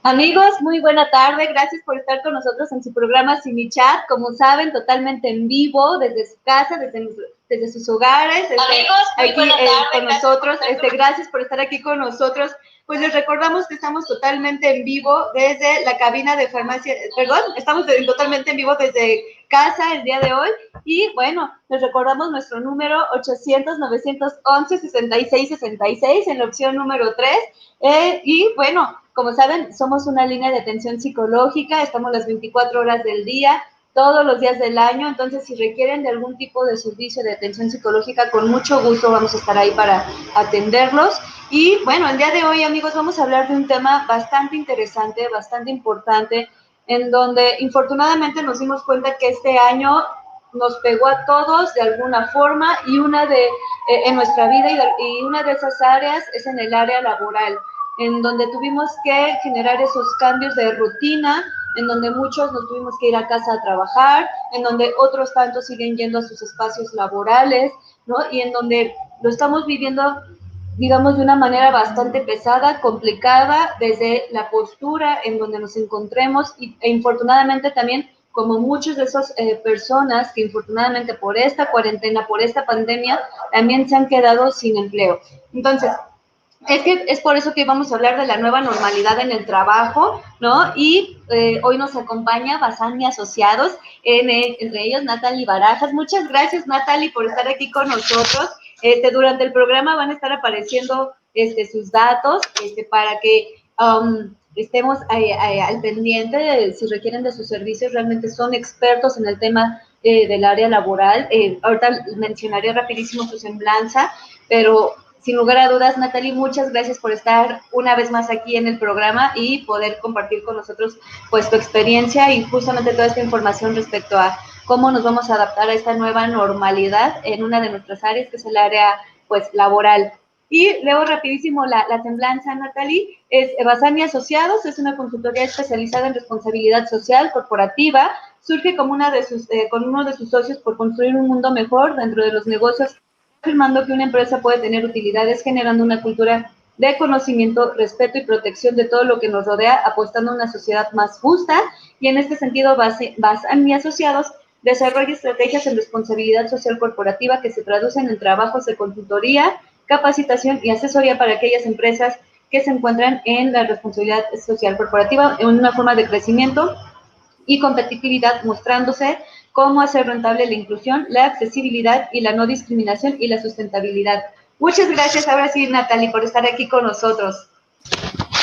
Amigos, muy buena tarde. Gracias por estar con nosotros en su programa Chat. Como saben, totalmente en vivo, desde su casa, desde sus hogares. Amigos, muy aquí buena tarde. con nosotros. Gracias por estar aquí con nosotros. Pues les recordamos que estamos totalmente en vivo desde la cabina de farmacia. Perdón, estamos totalmente en vivo desde casa el día de hoy. Y bueno, les recordamos nuestro número 800-911-6666 en la opción número 3. Y bueno, como saben, somos una línea de atención psicológica, estamos las 24 horas del día, todos los días del año, entonces si requieren de algún tipo de servicio de atención psicológica, con mucho gusto vamos a estar ahí para atenderlos. Y bueno, el día de hoy, amigos, vamos a hablar de un tema bastante interesante, bastante importante, en donde infortunadamente nos dimos cuenta que este año nos pegó a todos de alguna forma y en nuestra vida y una de esas áreas es en el área laboral, en donde tuvimos que generar esos cambios de rutina, en donde muchos nos tuvimos que ir a casa a trabajar, en donde otros tantos siguen yendo a sus espacios laborales, ¿no? Y en donde lo estamos viviendo, digamos, de una manera bastante pesada, complicada, desde la postura en donde nos encontremos e infortunadamente también como muchas de esas personas que infortunadamente por esta cuarentena, por esta pandemia, también se han quedado sin empleo. Entonces, es por eso que vamos a hablar de la nueva normalidad en el trabajo, ¿no? Y hoy nos acompaña Basani Asociados, entre ellos Natalie Barajas. Muchas gracias, Natalie, por estar aquí con nosotros. Durante el programa van a estar apareciendo sus datos para que estemos al pendiente de si requieren de sus servicios. Realmente son expertos en el tema del área laboral. Ahorita mencionaré rapidísimo su semblanza, pero sin lugar a dudas, Natalie, muchas gracias por estar una vez más aquí en el programa y poder compartir con nosotros pues tu experiencia y justamente toda esta información respecto a cómo nos vamos a adaptar a esta nueva normalidad en una de nuestras áreas, que es el área pues laboral. Y luego rapidísimo la semblanza, Natalie, es Basani Asociados, es una consultoría especializada en responsabilidad social corporativa, surge como con uno de sus socios por construir un mundo mejor dentro de los negocios, afirmando que una empresa puede tener utilidades generando una cultura de conocimiento, respeto y protección de todo lo que nos rodea, apostando a una sociedad más justa. Y en este sentido, Basani Asociados desarrolla estrategias en responsabilidad social corporativa que se traducen en trabajos de consultoría, capacitación y asesoría para aquellas empresas que se encuentran en la responsabilidad social corporativa en una forma de crecimiento y competitividad, mostrándose cómo hacer rentable la inclusión, la accesibilidad y la no discriminación y la sustentabilidad. Muchas gracias, ahora sí, Natalie, por estar aquí con nosotros.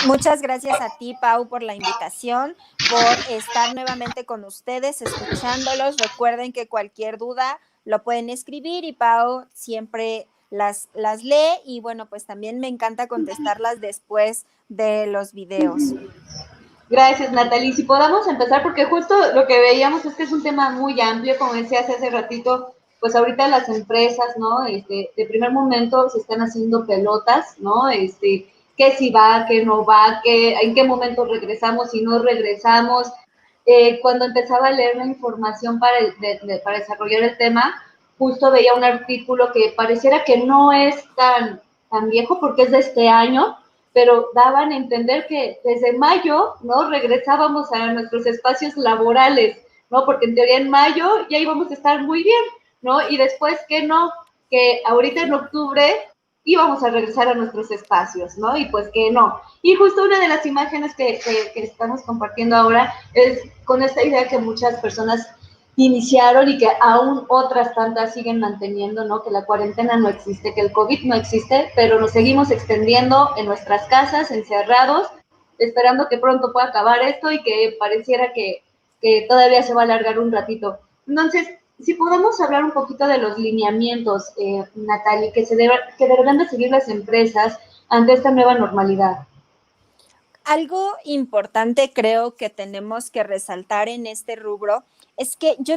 Muchas gracias a ti, Pau, por la invitación, por estar nuevamente con ustedes, escuchándolos. Recuerden que cualquier duda lo pueden escribir y Pau siempre las lee y bueno, pues también me encanta contestarlas después de los videos. Gracias, Natalie. Si podamos empezar, porque justo lo que veíamos es que es un tema muy amplio, como decías hace ratito, pues ahorita las empresas, ¿no? De primer momento se están haciendo pelotas, ¿no? Que si va, que no va, que en qué momento regresamos, si no regresamos. Cuando empezaba a leer la información para desarrollar el tema, justo veía un artículo que pareciera que no es tan viejo porque es de este año, pero daban a entender que desde mayo, ¿no? Regresábamos a nuestros espacios laborales, ¿no? Porque en teoría en mayo ya íbamos a estar muy bien, ¿no? Y después que no, que ahorita en octubre íbamos a regresar a nuestros espacios, ¿no? Y pues que no. Y justo una de las imágenes que estamos compartiendo ahora es con esta idea que muchas personas iniciaron y que aún otras tantas siguen manteniendo, ¿no? Que la cuarentena no existe, que el COVID no existe, pero nos seguimos extendiendo en nuestras casas, encerrados, esperando que pronto pueda acabar esto y que pareciera que todavía se va a alargar un ratito. Entonces, si podemos hablar un poquito de los lineamientos, Natalie, que deberán de seguir las empresas ante esta nueva normalidad. Algo importante creo que tenemos que resaltar en este rubro es que yo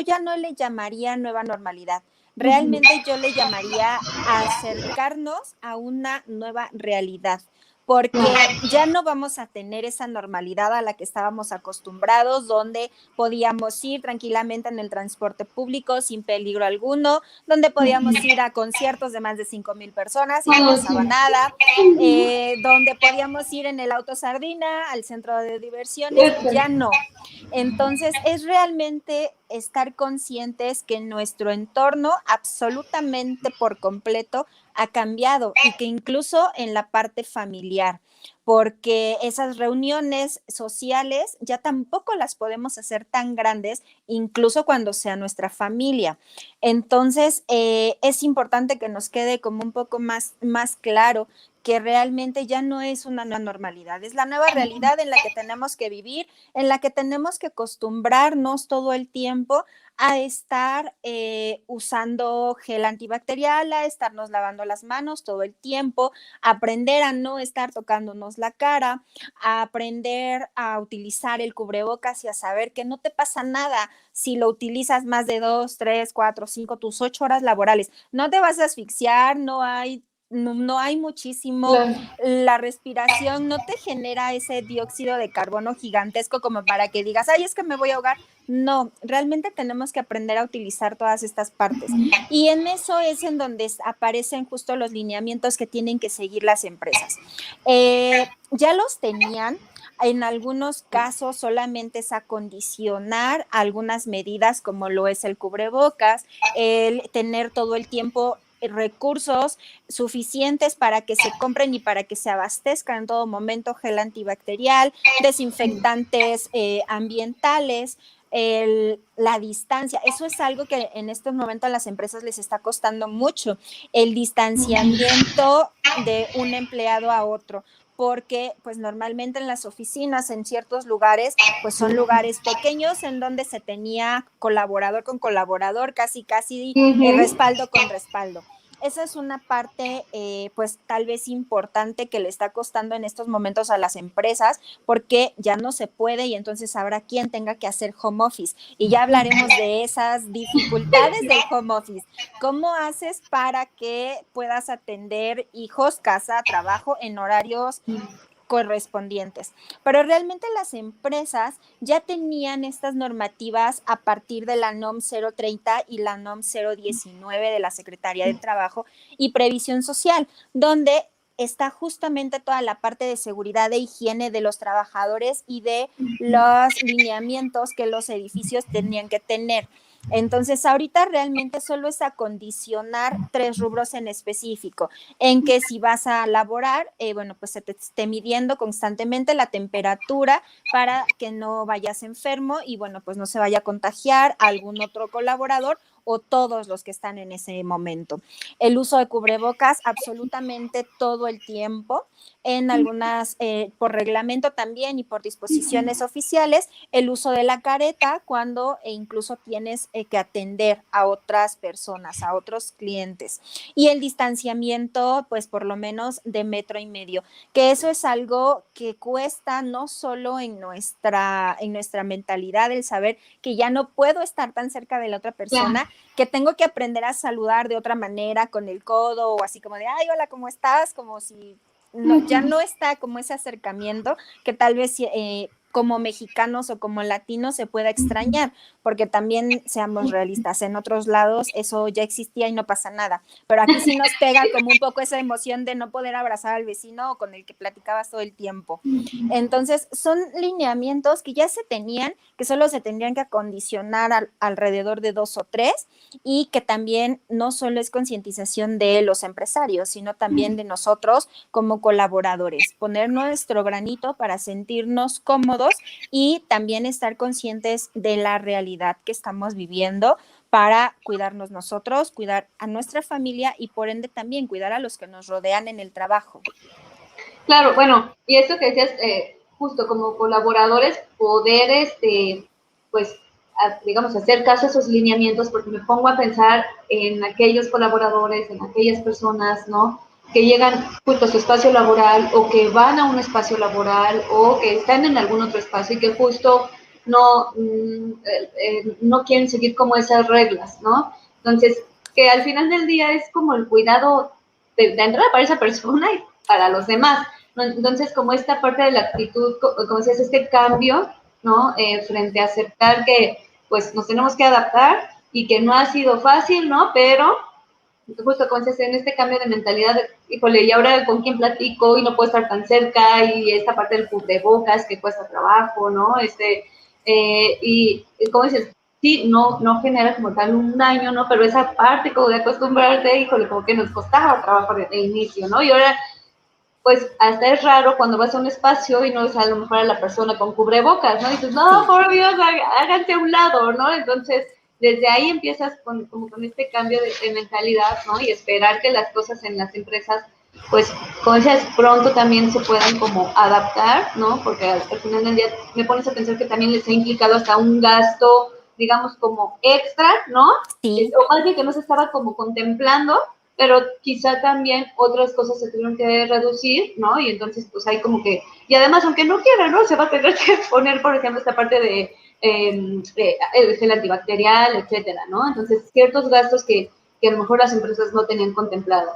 ya no le llamaría nueva normalidad. Realmente yo le llamaría acercarnos a una nueva realidad, porque ya no vamos a tener esa normalidad a la que estábamos acostumbrados, donde podíamos ir tranquilamente en el transporte público sin peligro alguno, donde podíamos ir a conciertos de más de 5,000 personas y no pasaba nada, donde podíamos ir en el auto sardina al centro de diversiones, ya no. Entonces, es realmente estar conscientes que nuestro entorno absolutamente por completo ha cambiado y que incluso en la parte familiar, porque esas reuniones sociales ya tampoco las podemos hacer tan grandes, incluso cuando sea nuestra familia. Entonces, es importante que nos quede como un poco más claro que realmente ya no es una nueva normalidad, es la nueva realidad en la que tenemos que vivir, en la que tenemos que acostumbrarnos todo el tiempo a estar usando gel antibacterial, a estarnos lavando las manos todo el tiempo, aprender a no estar tocándonos la cara, a aprender a utilizar el cubrebocas y a saber que no te pasa nada si lo utilizas más de 2, 3, 4, 5, tus 8 horas laborales. No te vas a asfixiar, no hay muchísimo, Claro. la respiración no te genera ese dióxido de carbono gigantesco como para que digas, ay, es que me voy a ahogar. No, realmente tenemos que aprender a utilizar todas estas partes. Y en eso es en donde aparecen justo los lineamientos que tienen que seguir las empresas. Ya los tenían, en algunos casos solamente es acondicionar algunas medidas como lo es el cubrebocas, el tener todo el tiempo recursos suficientes para que se compren y para que se abastezcan en todo momento gel antibacterial, desinfectantes ambientales, la distancia. Eso es algo que en estos momentos a las empresas les está costando mucho, el distanciamiento de un empleado a otro, porque pues normalmente en las oficinas, en ciertos lugares, pues son lugares pequeños en donde se tenía colaborador con colaborador, casi respaldo con respaldo. Esa es una parte, pues tal vez importante que le está costando en estos momentos a las empresas, porque ya no se puede y entonces habrá quien tenga que hacer home office. Y ya hablaremos de esas dificultades del home office. ¿Cómo haces para que puedas atender hijos, casa, trabajo en horarios correspondientes? Pero realmente las empresas ya tenían estas normativas a partir de la NOM 030 y la NOM 019 de la Secretaría del Trabajo y Previsión Social, donde está justamente toda la parte de seguridad e higiene de los trabajadores y de los lineamientos que los edificios tenían que tener. Entonces, ahorita realmente solo es acondicionar 3 rubros en específico, en que si vas a laborar, bueno, pues se te esté midiendo constantemente la temperatura para que no vayas enfermo y, bueno, pues no se vaya a contagiar a algún otro colaborador o todos los que están en ese momento. El uso de cubrebocas absolutamente todo el tiempo, en algunas, por reglamento también y por disposiciones oficiales, el uso de la careta cuando incluso tienes que atender a otras personas, a otros clientes. Y el distanciamiento, pues por lo menos de 1,5 metros, que eso es algo que cuesta no solo en nuestra mentalidad, el saber que ya no puedo estar tan cerca de la otra persona, que tengo que aprender a saludar de otra manera, con el codo o así como de, ay, hola, ¿cómo estás? Como si ya no está como ese acercamiento que tal vez como mexicanos o como latinos se pueda extrañar, porque también seamos realistas, en otros lados eso ya existía y no pasa nada, pero aquí sí nos pega como un poco esa emoción de no poder abrazar al vecino o con el que platicabas todo el tiempo. Entonces son lineamientos que ya se tenían, que solo se tendrían que acondicionar alrededor de 2 o 3, y que también no solo es concientización de los empresarios, sino también de nosotros como colaboradores, poner nuestro granito para sentirnos cómodos y también estar conscientes de la realidad que estamos viviendo para cuidarnos nosotros, cuidar a nuestra familia y por ende también cuidar a los que nos rodean en el trabajo. Claro, bueno, y esto que decías, justo como colaboradores, poder, pues, digamos, hacer caso a esos lineamientos, porque me pongo a pensar en aquellos colaboradores, en aquellas personas, ¿no?, que llegan justo a su espacio laboral o que van a un espacio laboral o que están en algún otro espacio y que justo no quieren seguir como esas reglas, ¿no? Entonces, que al final del día es como el cuidado de entrada para esa persona y para los demás. ¿no? Entonces, como esta parte de la actitud, como decías, este cambio, ¿no? Frente a aceptar que, pues, nos tenemos que adaptar y que no ha sido fácil, ¿no? Pero justo como dices, en este cambio de mentalidad, híjole, y ahora con quién platico y no puedo estar tan cerca, y esta parte del cubrebocas que cuesta trabajo, ¿no? Y como dices, sí, no genera como tal un daño, ¿no? Pero esa parte como de acostumbrarte, híjole, como que nos costaba trabajo de inicio, ¿no? Y ahora, pues, hasta es raro cuando vas a un espacio y no ves a lo mejor a la persona con cubrebocas, ¿no? Y dices, no, Sí. por Dios, háganse a un lado, ¿no? Entonces, desde ahí empiezas como con este cambio de mentalidad, ¿no? Y esperar que las cosas en las empresas, pues, como decías, pronto también se puedan como adaptar, ¿no? Porque al final del día me pones a pensar que también les ha implicado hasta un gasto, digamos, como extra, ¿no? Sí. O más bien que no se estaba como contemplando, pero quizá también otras cosas se tuvieron que reducir, ¿no? Y entonces, pues hay como que, y además, aunque no quiera, ¿no? Se va a tener que poner, por ejemplo, esta parte de gel antibacterial, etcétera, ¿no? Entonces, ciertos gastos que a lo mejor las empresas no tenían contemplados.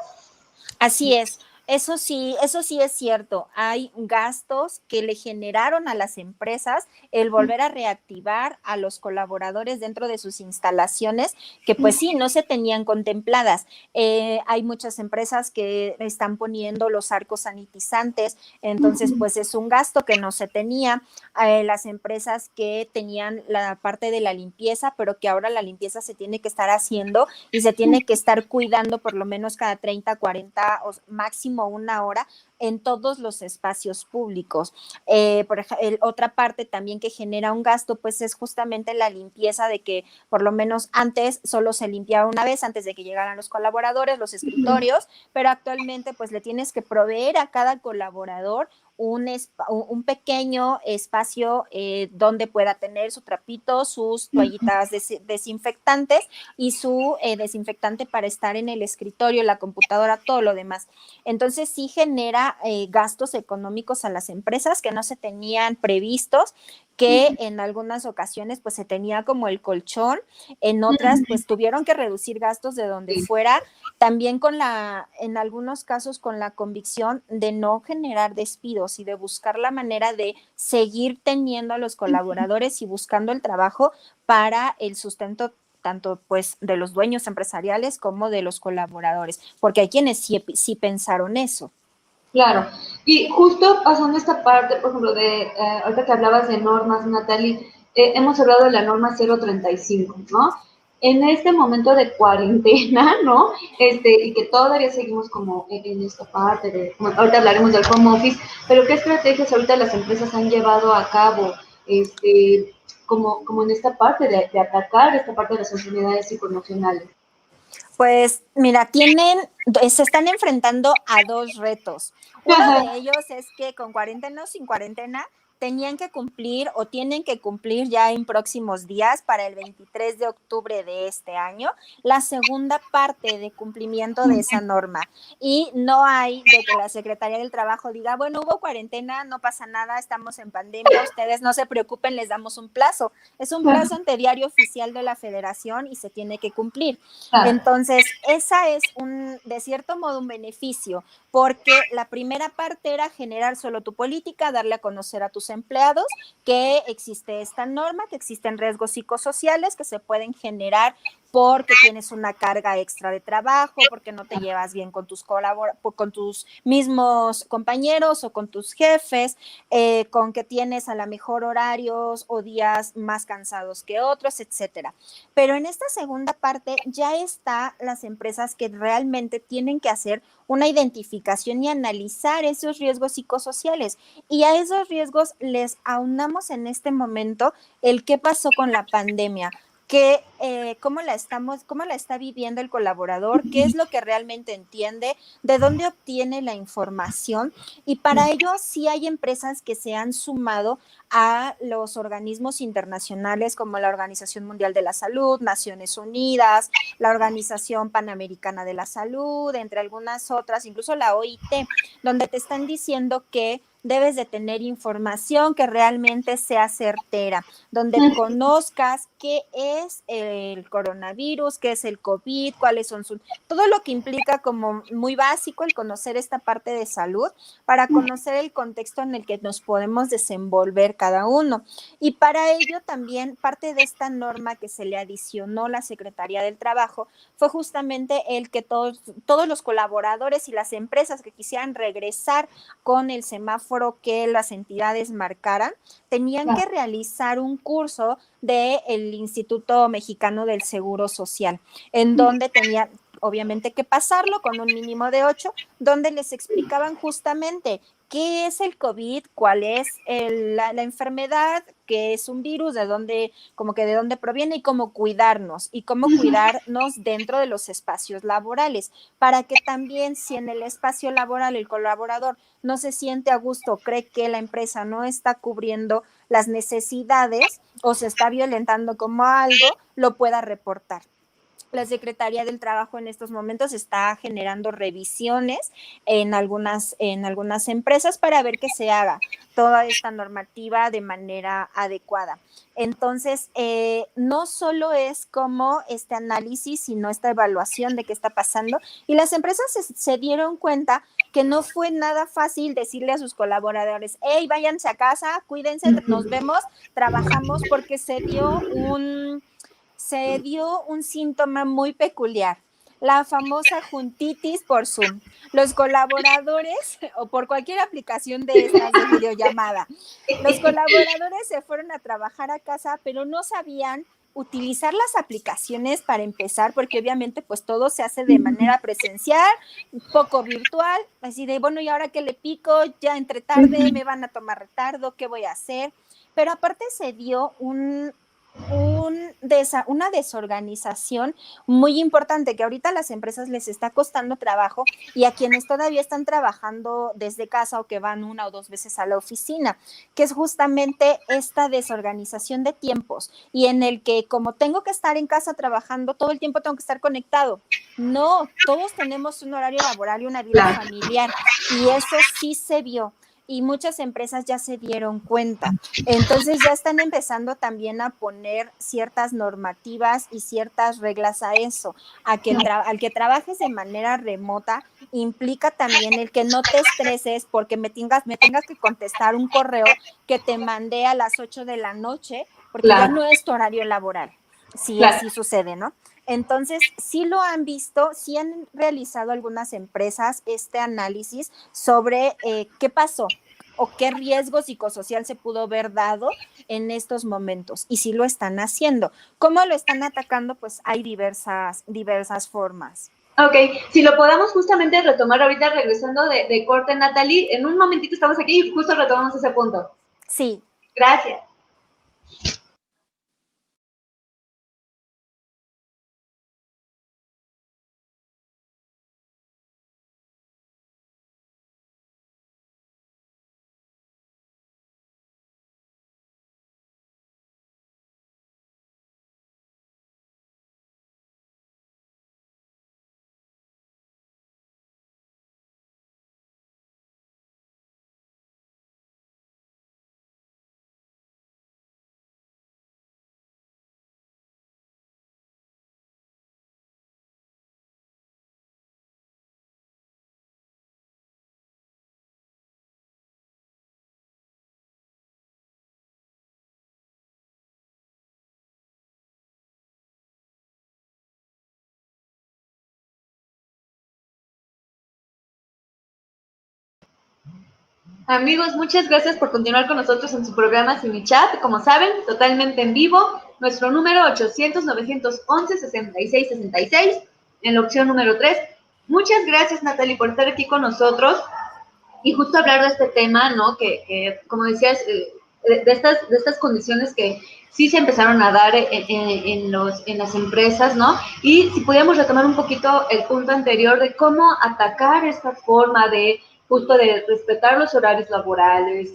Así es. Eso sí es cierto. Hay gastos que le generaron a las empresas el volver a reactivar a los colaboradores dentro de sus instalaciones que pues sí, no se tenían contempladas. Hay muchas empresas que están poniendo los arcos sanitizantes, entonces pues es un gasto que no se tenía. Las empresas que tenían la parte de la limpieza, pero que ahora la limpieza se tiene que estar haciendo y se tiene que estar cuidando por lo menos cada 30, 40 o máximo una hora en todos los espacios públicos. Por ejemplo, otra parte también que genera un gasto, pues es justamente la limpieza de que por lo menos antes solo se limpiaba una vez antes de que llegaran los colaboradores, los escritorios, pero actualmente pues le tienes que proveer a cada colaborador un pequeño espacio donde pueda tener su trapito, sus toallitas desinfectantes y su desinfectante para estar en el escritorio, la computadora, todo lo demás. Entonces sí genera gastos económicos a las empresas que no se tenían previstos, que en algunas ocasiones pues se tenía como el colchón, en otras pues tuvieron que reducir gastos de donde fuera, también en algunos casos con la convicción de no generar despidos y de buscar la manera de seguir teniendo a los colaboradores y buscando el trabajo para el sustento tanto pues de los dueños empresariales como de los colaboradores, porque hay quienes sí pensaron eso. Claro, y justo pasando esta parte, por ejemplo, ahorita que hablabas de normas, Natalie, hemos hablado de la norma 035, ¿no? En este momento de cuarentena, ¿no? Y que todavía seguimos como en esta parte ahorita hablaremos del home office, pero ¿qué estrategias ahorita las empresas han llevado a cabo, como en esta parte de atacar esta parte de las enfermedades psicoemocionales? Pues mira, se están enfrentando a dos retos. Uno de ellos es que con cuarentena o sin cuarentena tenían que cumplir o tienen que cumplir ya en próximos días para el 23 de octubre de este año la segunda parte de cumplimiento de esa norma. Y no hay de que la Secretaría del Trabajo diga, bueno, hubo cuarentena, no pasa nada, estamos en pandemia, ustedes no se preocupen, les damos un plazo. Es un plazo ante diario oficial de la Federación y se tiene que cumplir. Entonces, esa es de cierto modo un beneficio, porque la primera parte era generar solo tu política, darle a conocer a tus empleados que existe esta norma, que existen riesgos psicosociales que se pueden generar porque tienes una carga extra de trabajo, porque no te llevas bien con con tus mismos compañeros o con tus jefes, con que tienes a lo mejor horarios o días más cansados que otros, etcétera. Pero en esta segunda parte ya está las empresas que realmente tienen que hacer una identificación y analizar esos riesgos psicosociales. Y a esos riesgos les aunamos en este momento el qué pasó con la pandemia, cómo la está viviendo el colaborador, qué es lo que realmente entiende, de dónde obtiene la información. Y para ello sí hay empresas que se han sumado a los organismos internacionales como la Organización Mundial de la Salud, Naciones Unidas, la Organización Panamericana de la Salud, entre algunas otras, incluso la OIT, donde te están diciendo que debes de tener información que realmente sea certera, donde conozcas qué es el coronavirus, qué es el COVID, cuáles son todo lo que implica como muy básico el conocer esta parte de salud para conocer el contexto en el que nos podemos desenvolver cada uno. Y para ello también parte de esta norma que se le adicionó la Secretaría del Trabajo fue justamente el que todos los colaboradores y las empresas que quisieran regresar con el semáforo que las entidades marcaran, tenían que realizar un curso del Instituto Mexicano del Seguro Social, en donde tenían obviamente que pasarlo con un mínimo de 8, donde les explicaban justamente qué es el COVID, cuál es la enfermedad, qué es un virus, de dónde proviene y cómo cuidarnos dentro de los espacios laborales, para que también si en el espacio laboral el colaborador no se siente a gusto, cree que la empresa no está cubriendo las necesidades o se está violentando como algo, lo pueda reportar. La Secretaría del Trabajo en estos momentos está generando revisiones en algunas empresas para ver que se haga toda esta normativa de manera adecuada. Entonces, no solo es como este análisis, sino esta evaluación de qué está pasando. Y las empresas se dieron cuenta que no fue nada fácil decirle a sus colaboradores, hey, váyanse a casa, cuídense, nos vemos, trabajamos, porque se dio un síntoma muy peculiar, la famosa juntitis por Zoom. Los colaboradores, o por cualquier aplicación de estas de videollamada, los colaboradores se fueron a trabajar a casa, pero no sabían utilizar las aplicaciones para empezar, porque obviamente pues todo se hace de manera presencial, un poco virtual, así de, bueno, ¿y ahora qué le pico? Ya entre tarde, me van a tomar retardo, ¿qué voy a hacer? Pero aparte se dio una desorganización muy importante que ahorita a las empresas les está costando trabajo, y a quienes todavía están trabajando desde casa o que van 1 o 2 veces a la oficina, que es justamente esta desorganización de tiempos, y en el que como tengo que estar en casa trabajando, todo el tiempo tengo que estar conectado. No, todos tenemos un horario laboral y una vida familiar, y eso sí se vio. Y muchas empresas ya se dieron cuenta. Entonces ya están empezando también a poner ciertas normativas y ciertas reglas a eso, al que trabajes de manera remota implica también el que no te estreses porque me tengas que contestar un correo que te mandé a las 8 de la noche, porque ya no es tu horario laboral. Sí, así sucede, ¿no? Entonces, sí lo han visto, sí han realizado algunas empresas este análisis sobre qué pasó o qué riesgo psicosocial se pudo haber dado en estos momentos, y sí lo están haciendo. ¿Cómo lo están atacando? Pues hay diversas formas. Ok, si lo podamos justamente retomar ahorita regresando de corte, Natalie, en un momentito estamos aquí y justo retomamos ese punto. Sí. Gracias. Amigos, muchas gracias por continuar con nosotros en su programa Sin Mi Chat. Como saben, totalmente en vivo. Nuestro número 800-911-6666, en la opción número 3. Muchas gracias, Natalie, por estar aquí con nosotros y justo hablar de este tema, ¿no? Que como decías, de estas condiciones que sí se empezaron a dar en las empresas, ¿no? Y si pudiéramos retomar un poquito el punto anterior de cómo atacar esta forma de justo de respetar los horarios laborales,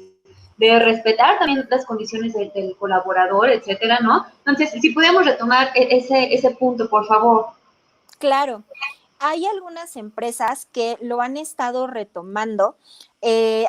de respetar también las condiciones del colaborador, etcétera, ¿no? Entonces, si pudiéramos retomar ese punto, por favor. Claro. Hay algunas empresas que lo han estado retomando,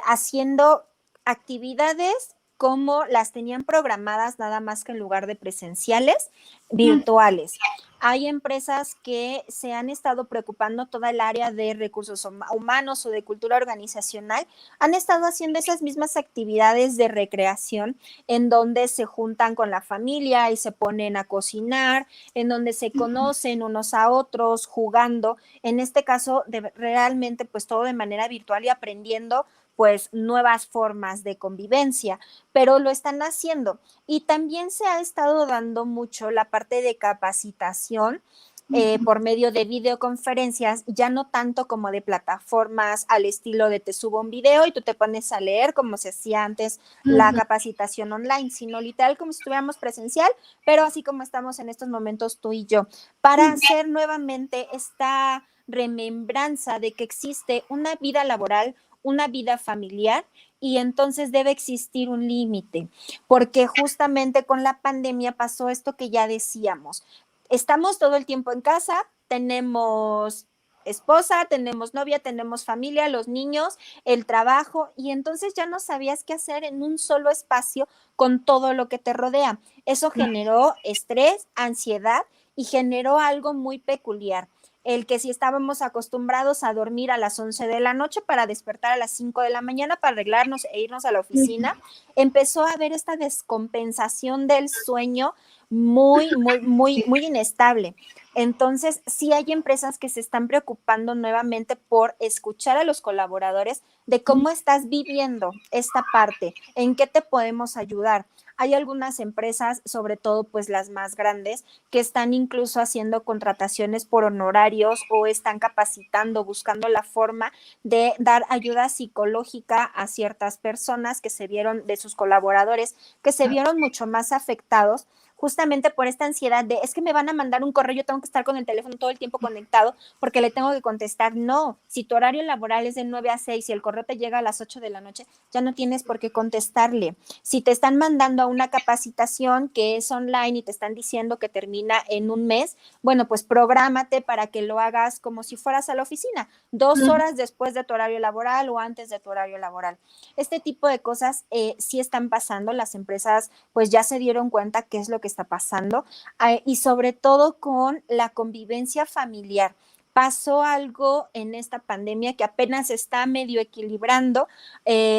haciendo actividades como las tenían programadas, nada más que en lugar de presenciales, virtuales. Hay empresas que se han estado preocupando, toda el área de recursos humanos o de cultura organizacional, han estado haciendo esas mismas actividades de recreación en donde se juntan con la familia y se ponen a cocinar, en donde se conocen unos a otros, jugando, en este caso realmente pues todo de manera virtual y aprendiendo pues nuevas formas de convivencia, pero lo están haciendo. Y también se ha estado dando mucho la parte de capacitación por medio de videoconferencias, ya no tanto como de plataformas al estilo de te subo un video y tú te pones a leer como se hacía antes la capacitación online, sino literal como si estuviéramos presencial, pero así como estamos en estos momentos tú y yo, para hacer nuevamente esta remembranza de que existe una vida laboral, una vida familiar y entonces debe existir un límite, porque justamente con la pandemia pasó esto que ya decíamos. Estamos todo el tiempo en casa, tenemos esposa, tenemos novia, tenemos familia, los niños, el trabajo, y entonces ya no sabías qué hacer en un solo espacio con todo lo que te rodea. Eso generó estrés, ansiedad y generó algo muy peculiar. El que si estábamos acostumbrados a dormir a las 11 de la noche para despertar a las 5 de la mañana para arreglarnos e irnos a la oficina, empezó a haber esta descompensación del sueño muy inestable. Entonces, sí hay empresas que se están preocupando nuevamente por escuchar a los colaboradores de cómo estás viviendo esta parte, en qué te podemos ayudar. Hay algunas empresas, sobre todo pues las más grandes, que están incluso haciendo contrataciones por honorarios o están capacitando, buscando la forma de dar ayuda psicológica a ciertas personas que se vieron, de sus colaboradores, que se vieron mucho más afectados justamente por esta ansiedad de es que me van a mandar un correo, yo tengo que estar con el teléfono todo el tiempo conectado porque le tengo que contestar. No, si tu horario laboral es de 9 a 6 y el correo te llega a las 8 de la noche, ya no tienes por qué contestarle. Si te están mandando a una capacitación que es online y te están diciendo que termina en un mes, bueno, pues prográmate para que lo hagas como si fueras a la oficina, 2 horas después de tu horario laboral o antes de tu horario laboral. Este tipo de cosas sí están pasando, las empresas pues ya se dieron cuenta qué es lo que está pasando y sobre todo con la convivencia familiar. Pasó algo en esta pandemia que apenas está medio equilibrando,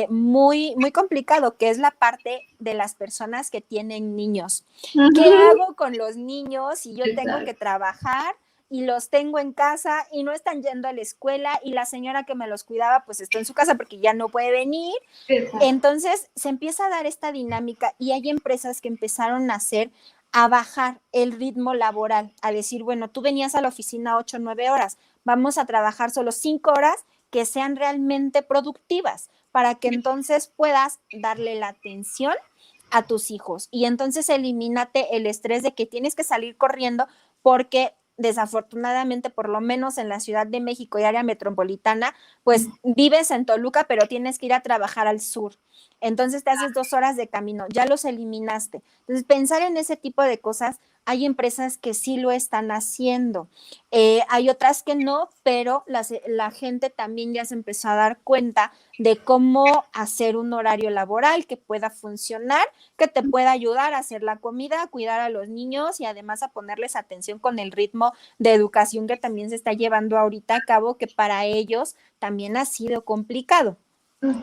muy complicado, que es la parte de las personas que tienen niños. ¿Qué hago con los niños si yo tengo que trabajar y los tengo en casa y no están yendo a la escuela y la señora que me los cuidaba pues está en su casa porque ya no puede venir? Entonces se empieza a dar esta dinámica y hay empresas que empezaron a bajar el ritmo laboral, a decir, bueno, tú venías a la oficina 8 o 9 horas, vamos a trabajar solo 5 horas que sean realmente productivas para que entonces puedas darle la atención a tus hijos y entonces elimínate el estrés de que tienes que salir corriendo porque desafortunadamente, por lo menos en la Ciudad de México y área metropolitana, pues vives en Toluca, pero tienes que ir a trabajar al sur. Entonces te haces 2 horas de camino, ya los eliminaste. Entonces, pensar en ese tipo de cosas, hay empresas que sí lo están haciendo. Hay otras que no, pero la gente también ya se empezó a dar cuenta de cómo hacer un horario laboral que pueda funcionar, que te pueda ayudar a hacer la comida, a cuidar a los niños y además a ponerles atención con el ritmo de educación que también se está llevando ahorita a cabo, que para ellos también ha sido complicado.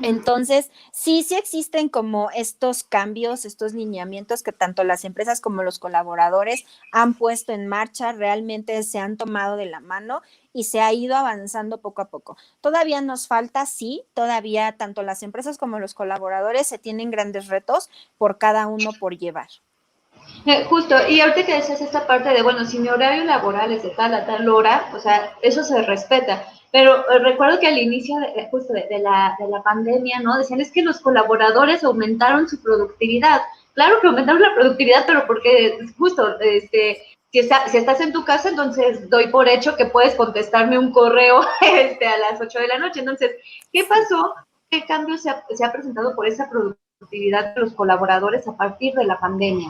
Entonces, sí existen como estos cambios, estos lineamientos que tanto las empresas como los colaboradores han puesto en marcha, realmente se han tomado de la mano y se ha ido avanzando poco a poco. Todavía nos falta, sí, todavía tanto las empresas como los colaboradores se tienen grandes retos por cada uno por llevar. Justo, y ahorita que decías esta parte de, bueno, si mi horario laboral es de tal a tal hora, o sea, eso se respeta. Pero recuerdo que al inicio justo de la pandemia, ¿no? Decían, es que los colaboradores aumentaron su productividad. Claro que aumentaron la productividad, pero porque justo, si estás en tu casa, entonces doy por hecho que puedes contestarme un correo a las 8 de la noche. Entonces, ¿qué pasó? ¿Qué cambio se ha presentado por esa productividad de los colaboradores a partir de la pandemia?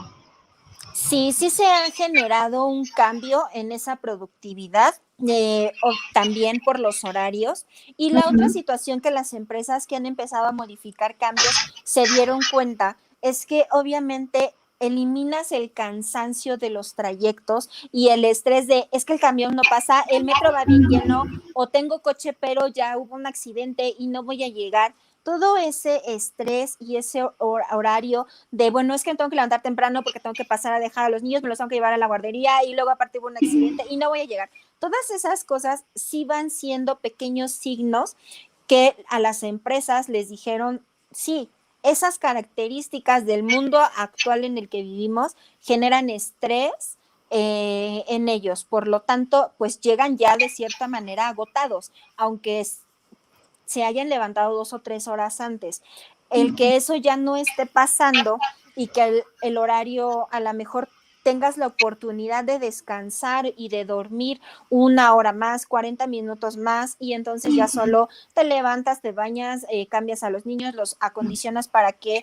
Sí se ha generado un cambio en esa productividad, también por los horarios. Y la otra situación que las empresas que han empezado a modificar cambios se dieron cuenta es que obviamente eliminas el cansancio de los trayectos y el estrés de es que el camión no pasa, el metro va bien lleno o tengo coche pero ya hubo un accidente y no voy a llegar. Todo ese estrés y ese horario de, bueno, es que tengo que levantar temprano porque tengo que pasar a dejar a los niños, me los tengo que llevar a la guardería y luego aparte hubo un accidente y no voy a llegar. Todas esas cosas sí van siendo pequeños signos que a las empresas les dijeron, sí, esas características del mundo actual en el que vivimos generan estrés en ellos. Por lo tanto, pues llegan ya de cierta manera agotados, aunque se hayan levantado 2 o 3 horas antes. El que eso ya no esté pasando y que el horario a lo mejor tengas la oportunidad de descansar y de dormir 1 hora más, 40 minutos más, y entonces ya solo te levantas, te bañas, cambias a los niños, los acondicionas para que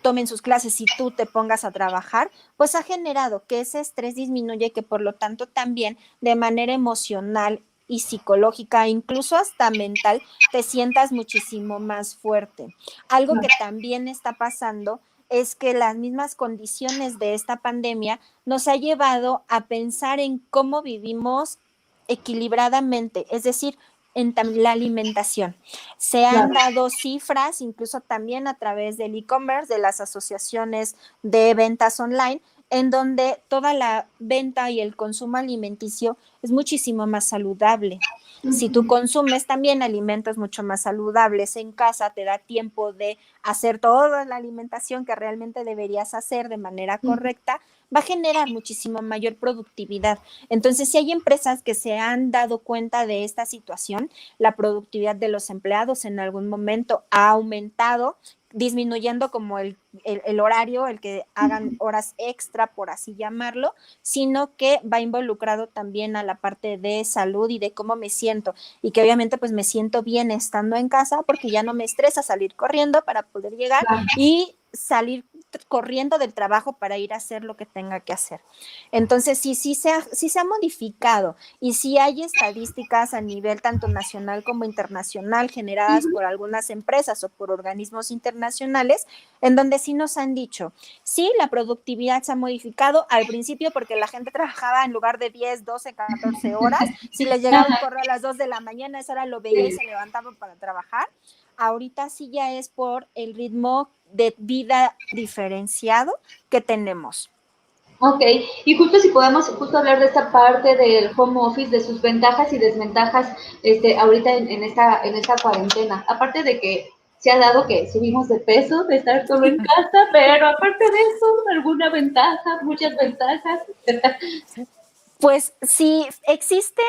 tomen sus clases y tú te pongas a trabajar, pues ha generado que ese estrés disminuye y que por lo tanto también de manera emocional y psicológica, incluso hasta mental, te sientas muchísimo más fuerte. Algo que también está pasando es que las mismas condiciones de esta pandemia nos ha llevado a pensar en cómo vivimos equilibradamente, es decir, en la alimentación. Se han dado cifras, incluso también a través del e-commerce, de las asociaciones de ventas online, en donde toda la venta y el consumo alimenticio es muchísimo más saludable. Si tú consumes también alimentos mucho más saludables en casa, te da tiempo de hacer toda la alimentación que realmente deberías hacer de manera correcta, va a generar muchísimo mayor productividad. Entonces, si hay empresas que se han dado cuenta de esta situación, la productividad de los empleados en algún momento ha aumentado, disminuyendo como el horario, el que hagan horas extra, por así llamarlo, sino que va involucrado también a la parte de salud y de cómo me siento, y que obviamente pues me siento bien estando en casa porque ya no me estresa salir corriendo para poder llegar y salir corriendo del trabajo para ir a hacer lo que tenga que hacer. Entonces, sí se ha modificado y sí hay estadísticas a nivel tanto nacional como internacional generadas por algunas empresas o por organismos internacionales en donde sí nos han dicho, sí, la productividad se ha modificado al principio porque la gente trabajaba en lugar de 10, 12, 14 horas, si les llegaba un correo a las 2 de la mañana, esa hora lo veía y se levantaba para trabajar. Ahorita sí ya es por el ritmo de vida diferenciado que tenemos. Ok, y justo si podemos justo hablar de esta parte del home office, de sus ventajas y desventajas ahorita en esta cuarentena. Aparte de que se ha dado que subimos de peso de estar solo en casa, pero aparte de eso, alguna ventaja, muchas ventajas. Pues sí, existen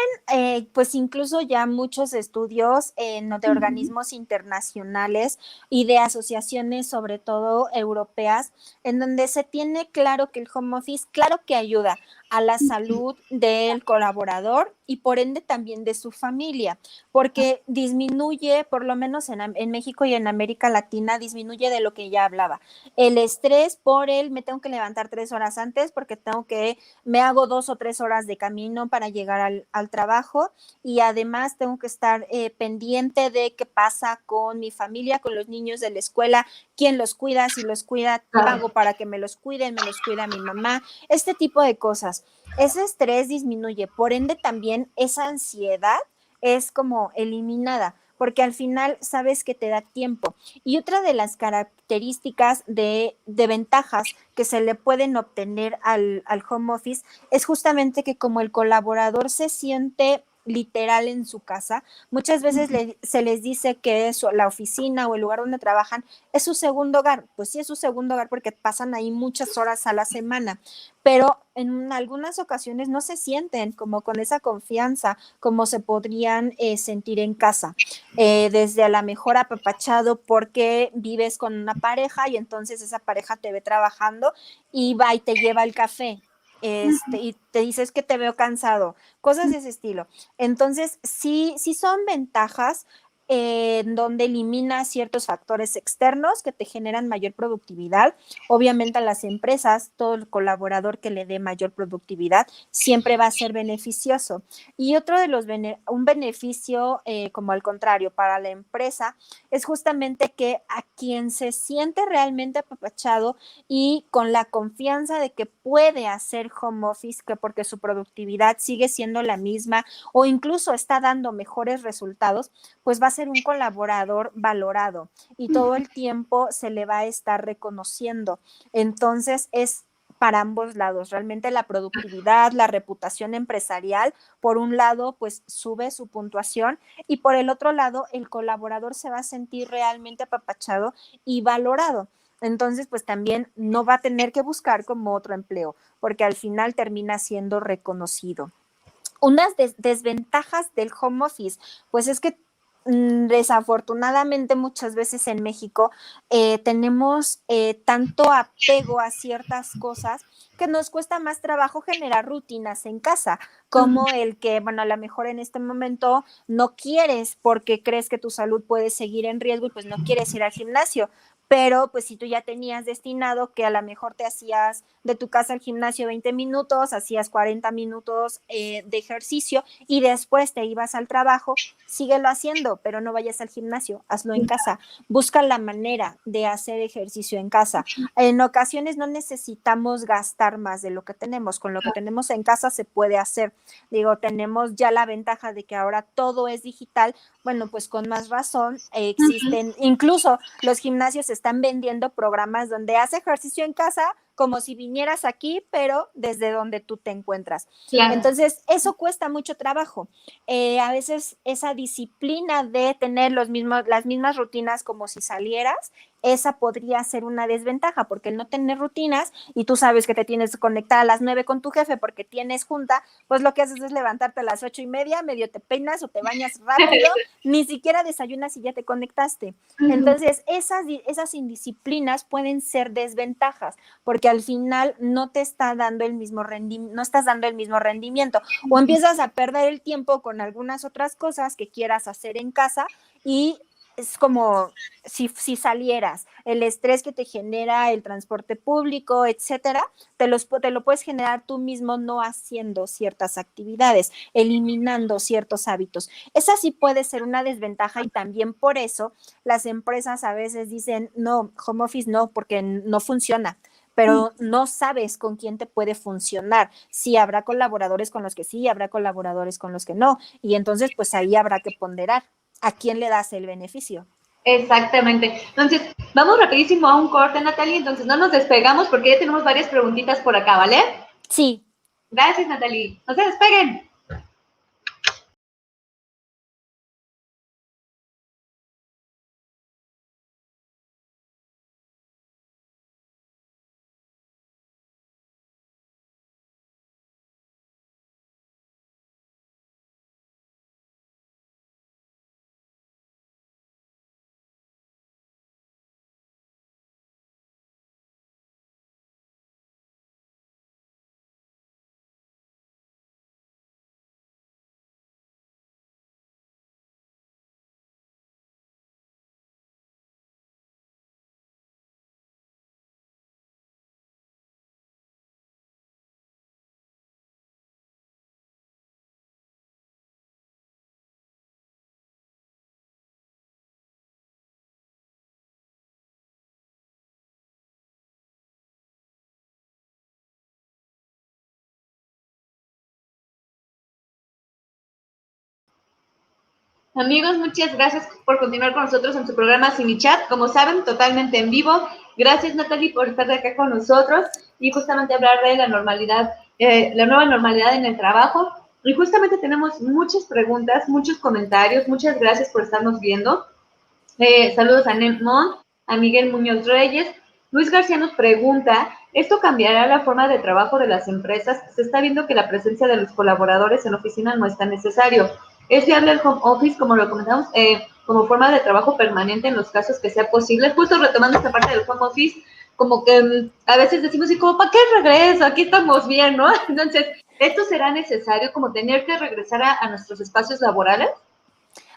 pues incluso ya muchos estudios de organismos internacionales y de asociaciones, sobre todo europeas, en donde se tiene claro que el home office, claro que ayuda a la salud del colaborador y por ende también de su familia, porque disminuye, por lo menos en México y en América Latina, disminuye de lo que ya hablaba. El estrés por me tengo que levantar 3 horas antes porque me hago 2 o 3 horas de camino para llegar al trabajo y además tengo que estar pendiente de qué pasa con mi familia, con los niños de la escuela, quién los cuida, si los cuida, pago para que me los cuiden, me los cuida mi mamá, este tipo de cosas. Ese estrés disminuye, por ende también esa ansiedad es como eliminada, porque al final sabes que te da tiempo. Y otra de las características de ventajas que se le pueden obtener al home office es justamente que como el colaborador se siente literal en su casa, muchas veces se les dice que la oficina o el lugar donde trabajan es su segundo hogar. Pues sí es su segundo hogar porque pasan ahí muchas horas a la semana, pero en algunas ocasiones no se sienten como con esa confianza como se podrían sentir en casa, desde a la mejor apapachado porque vives con una pareja y entonces esa pareja te ve trabajando y va y te lleva el café. Y te dices que te veo cansado, cosas de ese estilo. Entonces, sí son ventajas, en donde elimina ciertos factores externos que te generan mayor productividad. Obviamente a las empresas, todo el colaborador que le dé mayor productividad siempre va a ser beneficioso. Y otro de los un beneficio, como al contrario, para la empresa, es justamente que a quien se siente realmente apapachado y con la confianza de que puede hacer home office, que porque su productividad sigue siendo la misma o incluso está dando mejores resultados, pues va a ser un colaborador valorado y todo el tiempo se le va a estar reconociendo. Entonces es para ambos lados, realmente la productividad, la reputación empresarial, por un lado, pues sube su puntuación y por el otro lado, el colaborador se va a sentir realmente apapachado y valorado. Entonces, pues también no va a tener que buscar como otro empleo, porque al final termina siendo reconocido. Unas desventajas del home office, pues es que desafortunadamente muchas veces en México tenemos tanto apego a ciertas cosas que nos cuesta más trabajo generar rutinas en casa, como el que, bueno, a lo mejor en este momento no quieres porque crees que tu salud puede seguir en riesgo y pues no quieres ir al gimnasio, pero pues si tú ya tenías destinado que a lo mejor te hacías de tu casa al gimnasio 20 minutos, hacías 40 minutos de ejercicio y después te ibas al trabajo, síguelo haciendo, pero no vayas al gimnasio, hazlo en casa. Busca la manera de hacer ejercicio en casa. En ocasiones no necesitamos gastar más de lo que tenemos, con lo que tenemos en casa se puede hacer. Digo, tenemos ya la ventaja de que ahora todo es digital, bueno, pues con más razón existen, incluso los gimnasios están vendiendo programas donde haz ejercicio en casa como si vinieras aquí, pero desde donde tú te encuentras. Claro. Entonces, eso cuesta mucho trabajo. A veces esa disciplina de tener las mismas rutinas como si salieras, esa podría ser una desventaja, porque el no tener rutinas y tú sabes que te tienes que conectar a las 9 con tu jefe porque tienes junta, pues lo que haces es levantarte a las 8:30, medio te peinas o te bañas rápido, ni siquiera desayunas y ya te conectaste. Entonces, esas indisciplinas pueden ser desventajas, porque al final no te está dando el mismo no estás dando el mismo rendimiento, o empiezas a perder el tiempo con algunas otras cosas que quieras hacer en casa y es como si salieras, el estrés que te genera el transporte público, etcétera, te lo puedes generar tú mismo no haciendo ciertas actividades, eliminando ciertos hábitos. Esa sí puede ser una desventaja y también por eso las empresas a veces dicen, no, home office no, porque no funciona, pero no sabes con quién te puede funcionar. Sí, habrá colaboradores con los que sí, habrá colaboradores con los que no, y entonces pues ahí habrá que ponderar a quién le das el beneficio. Exactamente. Entonces, vamos rapidísimo a un corte, Natalie, entonces no nos despegamos porque ya tenemos varias preguntitas por acá, ¿vale? Sí. Gracias, Natalie. No se despeguen. Amigos, muchas gracias por continuar con nosotros en su programa Sin Mi Chat. Como saben, totalmente en vivo. Gracias, Natalie, por estar de acá con nosotros y justamente hablar de la normalidad, la nueva normalidad en el trabajo. Y justamente tenemos muchas preguntas, muchos comentarios. Muchas gracias por estarnos viendo. Saludos a Nemont, a Miguel Muñoz Reyes. Luis García nos pregunta, ¿esto cambiará la forma de trabajo de las empresas? Se está viendo que la presencia de los colaboradores en la oficina no es tan necesario. ¿Es viable el home office, como lo comentamos, como forma de trabajo permanente en los casos que sea posible? Justo retomando esta parte del home office, como que a veces decimos, ¿y como para qué regreso? Aquí estamos bien, ¿no? Entonces, ¿esto será necesario como tener que regresar a nuestros espacios laborales?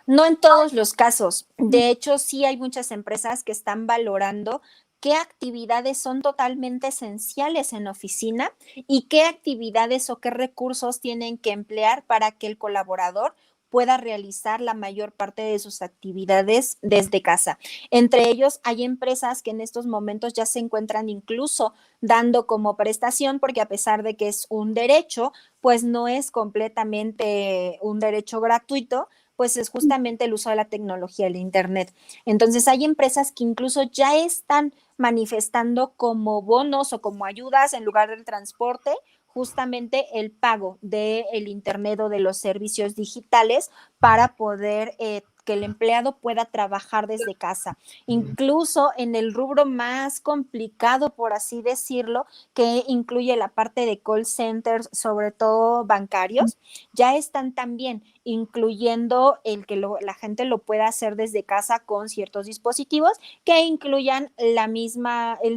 No en todos los casos. De hecho, sí hay muchas empresas que están valorando qué actividades son totalmente esenciales en oficina y qué actividades o qué recursos tienen que emplear para que el colaborador pueda realizar la mayor parte de sus actividades desde casa. Entre ellos, hay empresas que en estos momentos ya se encuentran incluso dando como prestación, porque a pesar de que es un derecho, pues no es completamente un derecho gratuito, pues es justamente el uso de la tecnología, el Internet. Entonces hay empresas que incluso ya están manifestando como bonos o como ayudas en lugar del transporte justamente el pago del Internet o de los servicios digitales para poder que el empleado pueda trabajar desde casa. Incluso en el rubro más complicado, por así decirlo, que incluye la parte de call centers, sobre todo bancarios, ya están también incluyendo el que la gente lo pueda hacer desde casa con ciertos dispositivos que incluyan el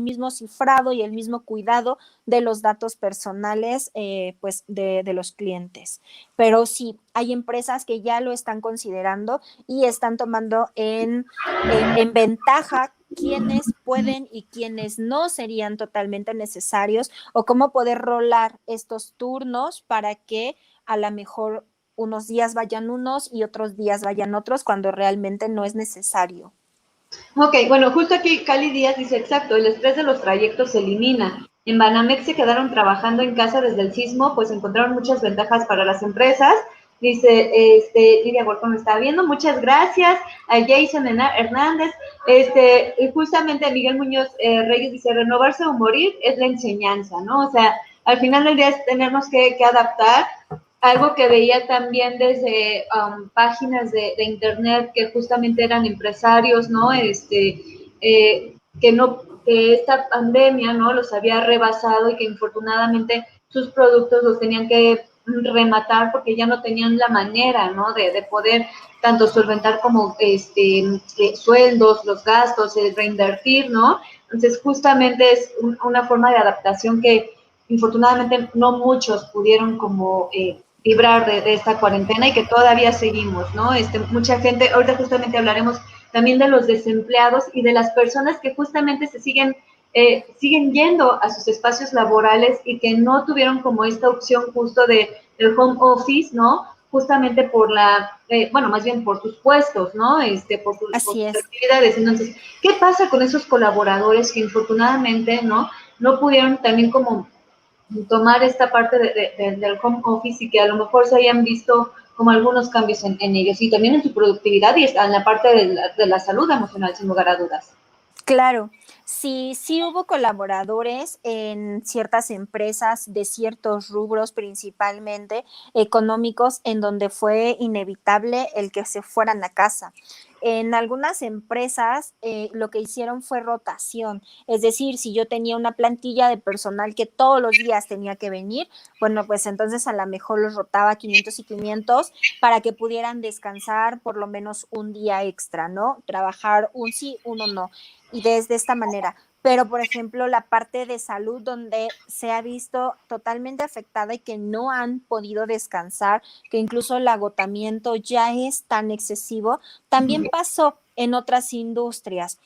mismo cifrado y el mismo cuidado de los datos personales pues de los clientes. Pero sí, hay empresas que ya lo están considerando y están tomando en ventaja quiénes pueden y quiénes no serían totalmente necesarios o cómo poder rolar estos turnos para que a lo mejor unos días vayan unos y otros días vayan otros cuando realmente no es necesario. Ok, bueno, justo aquí Cali Díaz dice, exacto, el estrés de los trayectos se elimina. En Banamex se quedaron trabajando en casa desde el sismo, pues encontraron muchas ventajas para las empresas. Dice, Lidia Gorcón está viendo, muchas gracias a Jason Hernández. Justamente Miguel Muñoz Reyes dice, renovarse o morir es la enseñanza, ¿no? O sea, al final del día es tenernos que adaptar. Algo que veía también desde páginas de internet que justamente eran empresarios, ¿no? Que no, que esta pandemia, ¿no? Los había rebasado y que infortunadamente sus productos los tenían que rematar porque ya no tenían la manera, ¿no? De poder tanto solventar como sueldos, los gastos, el reinvertir, ¿no? Entonces justamente es una forma de adaptación que infortunadamente no muchos pudieron como librar de esta cuarentena y que todavía seguimos, ¿no? Mucha gente, ahorita justamente hablaremos también de los desempleados y de las personas que justamente siguen yendo a sus espacios laborales y que no tuvieron como esta opción justo del home office, ¿no? Justamente por más bien por sus puestos, ¿no? Por Así sus es. actividades. Entonces, ¿qué pasa con esos colaboradores que infortunadamente, no pudieron también como tomar esta parte del home office y que a lo mejor se hayan visto como algunos cambios en ellos y también en su productividad y en la parte de la salud emocional, sin lugar a dudas? Claro, sí, sí hubo colaboradores en ciertas empresas de ciertos rubros, principalmente económicos, en donde fue inevitable el que se fueran a casa. En algunas empresas lo que hicieron fue rotación, es decir, si yo tenía una plantilla de personal que todos los días tenía que venir, bueno, pues entonces a lo mejor los rotaba 500 y 500 para que pudieran descansar por lo menos un día extra, ¿no? Trabajar un sí, uno no y desde esta manera. Pero, por ejemplo, la parte de salud donde se ha visto totalmente afectada y que no han podido descansar, que incluso el agotamiento ya es tan excesivo, también pasó en otras industrias.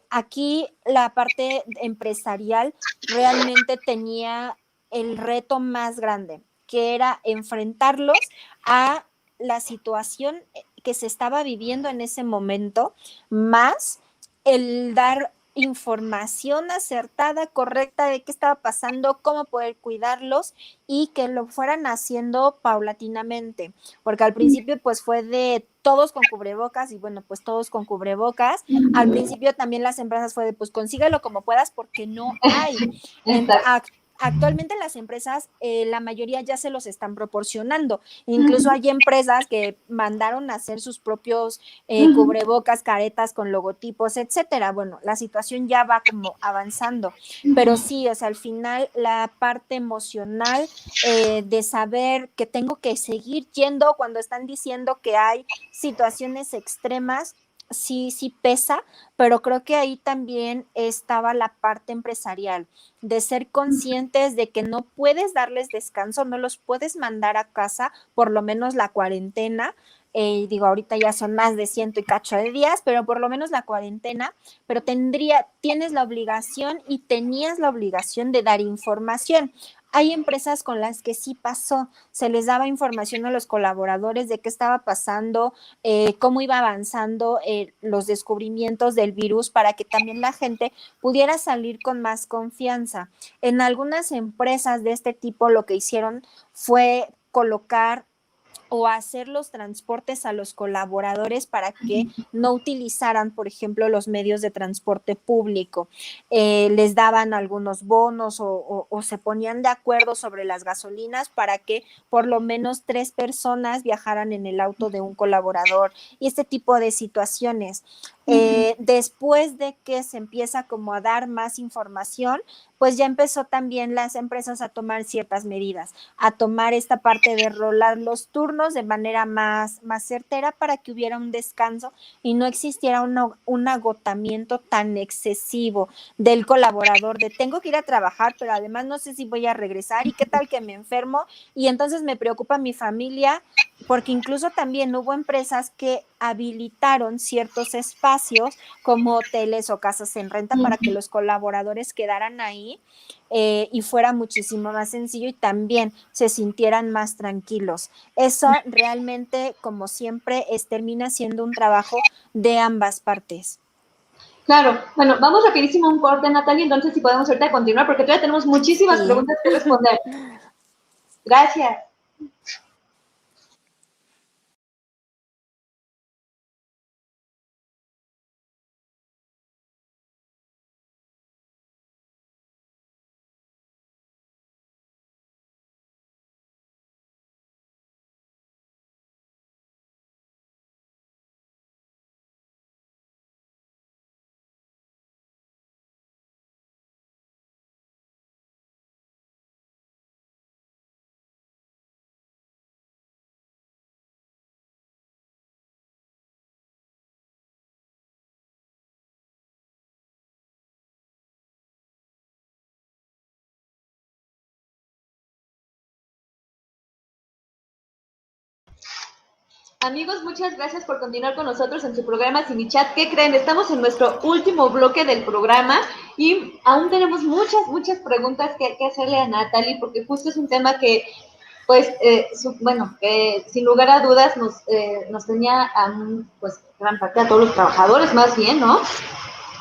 Aquí la parte empresarial realmente tenía el reto más grande, que era enfrentarlos a la situación que se estaba viviendo en ese momento, más el dar información acertada, correcta de qué estaba pasando, cómo poder cuidarlos y que lo fueran haciendo paulatinamente, porque al principio pues fue de todos con cubrebocas y bueno, pues todos con cubrebocas. Al principio también las empresas fue de pues consíguelo como puedas porque no hay. Actualmente las empresas, la mayoría ya se los están proporcionando. Incluso hay empresas que mandaron a hacer sus propios cubrebocas, caretas con logotipos, etcétera. Bueno, la situación ya va como avanzando, pero sí, o sea, al final la parte emocional de saber que tengo que seguir yendo cuando están diciendo que hay situaciones extremas, sí, sí pesa, pero creo que ahí también estaba la parte empresarial, de ser conscientes de que no puedes darles descanso, no los puedes mandar a casa, por lo menos la cuarentena, digo, ahorita ya son más de 100 y cacho de días, pero por lo menos la cuarentena, pero tienes la obligación y tenías la obligación de dar información. Hay empresas con las que sí pasó, se les daba información a los colaboradores de qué estaba pasando, cómo iba avanzando los descubrimientos del virus para que también la gente pudiera salir con más confianza. En algunas empresas de este tipo lo que hicieron fue colocar o hacer los transportes a los colaboradores para que no utilizaran, por ejemplo, los medios de transporte público. Les daban algunos bonos o se ponían de acuerdo sobre las gasolinas para que por lo menos 3 personas viajaran en el auto de un colaborador y este tipo de situaciones. Después de que se empieza como a dar más información, pues ya empezó también las empresas a tomar ciertas medidas, a tomar esta parte de rolar los turnos de manera más certera para que hubiera un descanso y no existiera un agotamiento tan excesivo del colaborador de tengo que ir a trabajar, pero además no sé si voy a regresar y qué tal que me enfermo y entonces me preocupa mi familia, porque incluso también hubo empresas que habilitaron ciertos espacios como hoteles o casas en renta para que los colaboradores quedaran ahí y fuera muchísimo más sencillo y también se sintieran más tranquilos. Eso realmente, como siempre, termina siendo un trabajo de ambas partes. Claro, bueno, vamos rapidísimo a un corte, Natalia, entonces si podemos ahorita continuar, porque todavía tenemos muchísimas Sí. preguntas que responder. Gracias. Amigos, muchas gracias por continuar con nosotros en su programa Sin Chat. ¿Qué creen? Estamos en nuestro último bloque del programa y aún tenemos muchas preguntas que hacerle a Natalie, porque justo es un tema que, pues, bueno, sin lugar a dudas nos tenía pues, gran parte a todos los trabajadores, más bien, ¿no?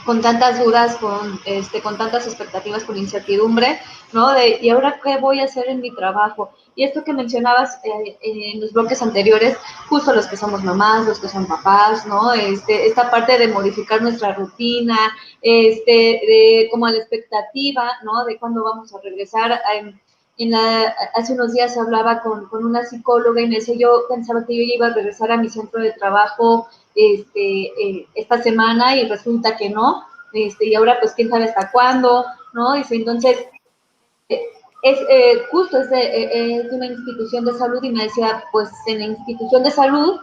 Con tantas dudas, con tantas expectativas, con incertidumbre, ¿no? ¿Y ahora qué voy a hacer en mi trabajo? Y esto que mencionabas en los bloques anteriores, justo los que somos mamás, los que son papás, ¿no? Esta parte de modificar nuestra rutina, de como la expectativa, ¿no? De cuándo vamos a regresar. Hace unos días hablaba con una psicóloga y me decía, yo pensaba que yo iba a regresar a mi centro de trabajo esta semana y resulta que no, y ahora pues quién sabe hasta cuándo, ¿no? Dice, entonces, justo es de una institución de salud y me decía, pues en la institución de salud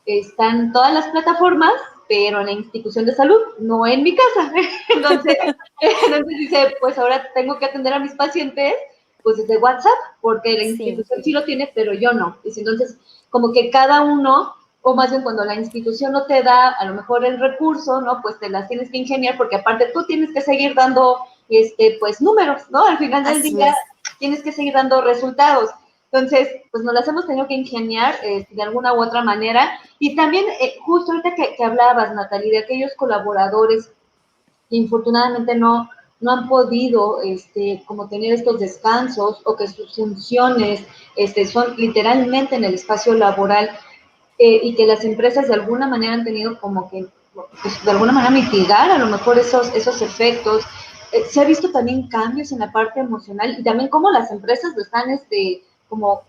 están todas las plataformas, pero en la institución de salud, no en mi casa. entonces dice, pues ahora tengo que atender a mis pacientes pues desde WhatsApp, porque la institución sí lo tiene, pero yo no. Dice, entonces, como que cada uno, o más bien cuando la institución no te da a lo mejor el recurso, ¿no? Pues te las tienes que ingeniar, porque aparte tú tienes que seguir dando, pues números, ¿no? Al final del Así día es. tienes que seguir dando resultados. Entonces, pues nos las hemos tenido que ingeniar de alguna u otra manera. Y también, justo ahorita que hablabas, Natalie, de aquellos colaboradores que infortunadamente no han podido como tener estos descansos o que sus funciones son literalmente en el espacio laboral y que las empresas de alguna manera han tenido como que pues, de alguna manera mitigar a lo mejor esos efectos. Se ha visto también cambios en la parte emocional y también cómo las empresas lo están como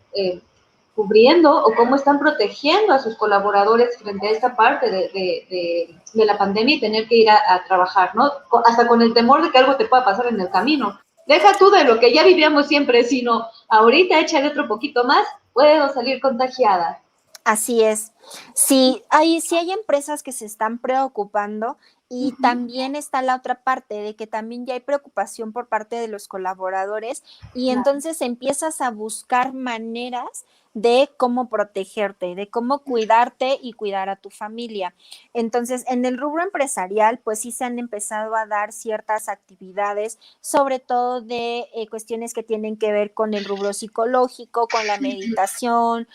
cubriendo o cómo están protegiendo a sus colaboradores frente a esta parte de la pandemia y tener que ir a trabajar, ¿no? Hasta con el temor de que algo te pueda pasar en el camino. Deja tú de lo que ya vivíamos siempre, sino ahorita échale otro poquito más, puedo salir contagiada. Así es. Sí hay empresas que se están preocupando y también está la otra parte de que también ya hay preocupación por parte de los colaboradores y Claro. entonces empiezas a buscar maneras de cómo protegerte, de cómo cuidarte y cuidar a tu familia. Entonces, en el rubro empresarial, pues sí se han empezado a dar ciertas actividades, sobre todo de cuestiones que tienen que ver con el rubro psicológico, con la meditación,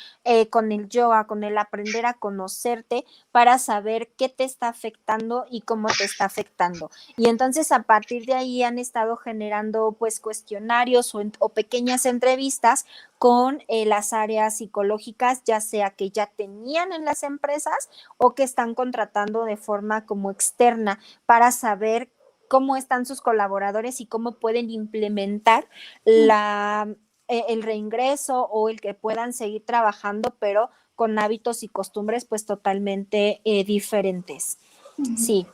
con el yoga, con el aprender a conocerte para saber qué te está afectando y cómo te está afectando. Y entonces a partir de ahí han estado generando pues cuestionarios o pequeñas entrevistas con las áreas psicológicas, ya sea que ya tenían en las empresas o que están contratando de forma como externa para saber cómo están sus colaboradores y cómo pueden implementar el reingreso o el que puedan seguir trabajando, pero con hábitos y costumbres pues totalmente diferentes. Sí.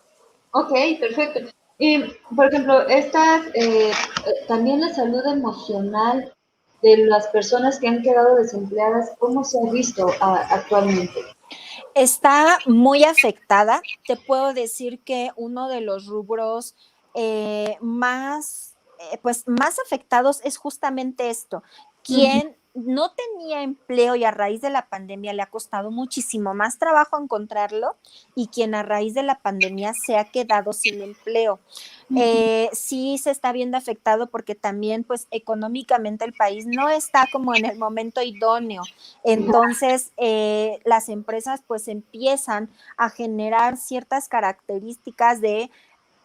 Ok, perfecto. Y, por ejemplo, también la salud emocional de las personas que han quedado desempleadas, ¿cómo se ha visto actualmente? Está muy afectada. Te puedo decir que uno de los rubros pues más afectados es justamente esto. Quien no tenía empleo y a raíz de la pandemia le ha costado muchísimo más trabajo encontrarlo y quien a raíz de la pandemia se ha quedado sin empleo. Sí se está viendo afectado porque también pues económicamente el país no está como en el momento idóneo. Entonces las empresas pues empiezan a generar ciertas características de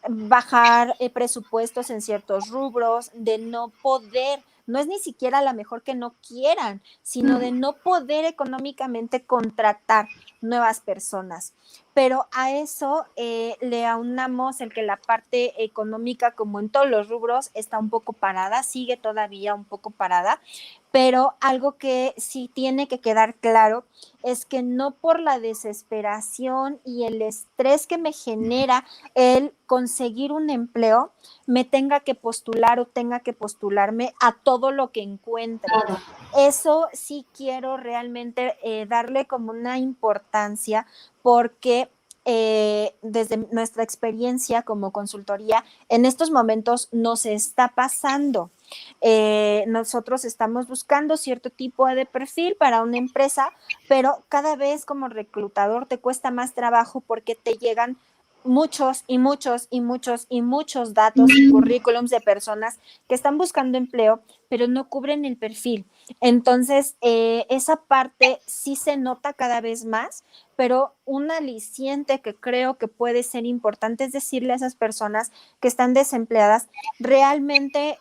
bajar presupuestos en ciertos rubros, de no poder, no es ni siquiera a lo mejor que no quieran, sino de no poder económicamente contratar nuevas personas. Pero a eso le aunamos el que la parte económica, como en todos los rubros, está un poco parada, sigue todavía un poco parada, pero algo que sí tiene que quedar claro es que no por la desesperación y el estrés que me genera el conseguir un empleo, me tenga que postular o tenga que postularme a todo lo que encuentre. Claro. Eso sí quiero realmente darle como una importancia porque desde nuestra experiencia como consultoría, en estos momentos nos está pasando. Nosotros estamos buscando cierto tipo de perfil para una empresa, pero cada vez como reclutador te cuesta más trabajo porque te llegan muchos y muchos y muchos y muchos datos y currículums de personas que están buscando empleo, pero no cubren el perfil. Entonces, esa parte sí se nota cada vez más, pero un aliciente que creo que puede ser importante es decirle a esas personas que están desempleadas, realmente